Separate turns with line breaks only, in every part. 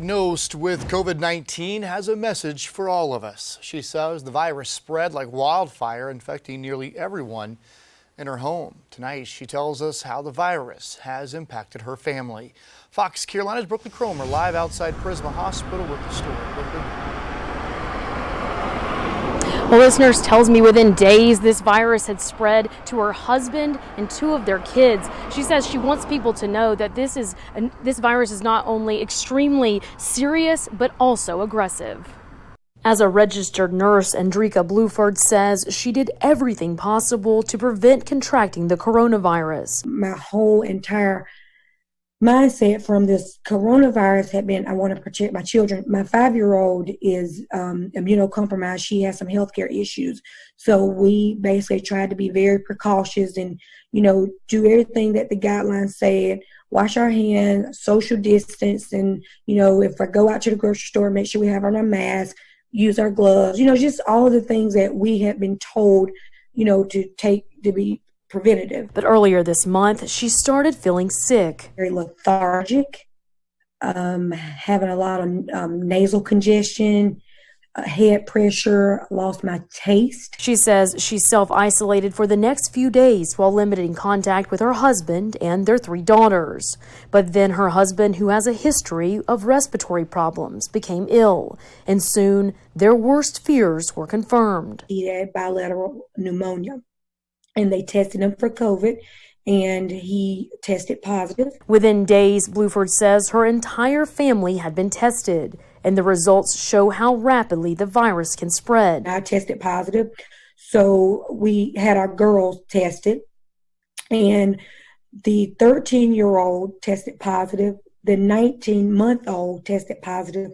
Diagnosed with COVID-19 has a message for all of us. She says the virus spread like wildfire, infecting nearly everyone in her home. Tonight, she tells us how the virus has impacted her family. Fox Carolina's Brookley Cromer live outside Prisma Hospital with the story. Brookley.
Well, listeners, tells me within days this virus had spread to her husband and two of their kids. She says she wants people to know that this virus is not only extremely serious, but also aggressive. As a registered nurse, Andrika Bluford says she did everything possible to prevent contracting the coronavirus.
My whole entire mindset from this coronavirus had been, I want to protect my children. My 5-year-old is immunocompromised. She has some healthcare issues. So we basically tried to be very precautious and, do everything that the guidelines said, wash our hands, social distance. And, if I go out to the grocery store, make sure we have on our masks, use our gloves, just all of the things that we had been told, to take to be preventative.
But earlier this month, she started feeling sick.
Very lethargic, having a lot of nasal congestion, head pressure, lost my taste.
She says she self-isolated for the next few days while limiting contact with her husband and their 3 daughters. But then her husband, who has a history of respiratory problems, became ill, and soon their worst fears were confirmed.
He had bilateral pneumonia, and they tested him for COVID, and he tested positive.
Within days, Bluford says her entire family had been tested, and the results show how rapidly the virus can spread.
I tested positive, so we had our girls tested, and the 13-year-old tested positive, the 19-month-old tested positive,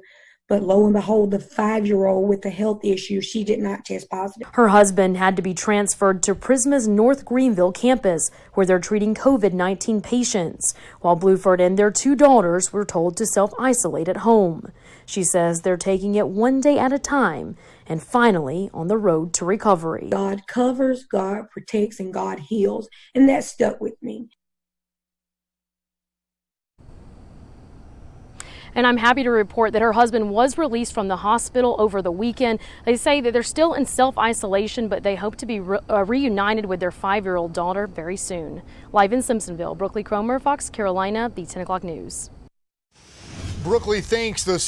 but lo and behold, the 5-year-old with the health issue, she did not test positive.
Her husband had to be transferred to Prisma's North Greenville campus, where they're treating COVID-19 patients, while Bluford and their 2 daughters were told to self-isolate at home. She says they're taking it one day at a time and finally on the road to recovery.
God covers, God protects, and God heals, and that stuck with me.
And I'm happy to report that her husband was released from the hospital over the weekend. They say that they're still in self-isolation, but they hope to be reunited with their 5-year-old daughter very soon. Live in Simpsonville, Brookley Cromer, Fox Carolina, the 10 o'clock news.
Brookley thanks the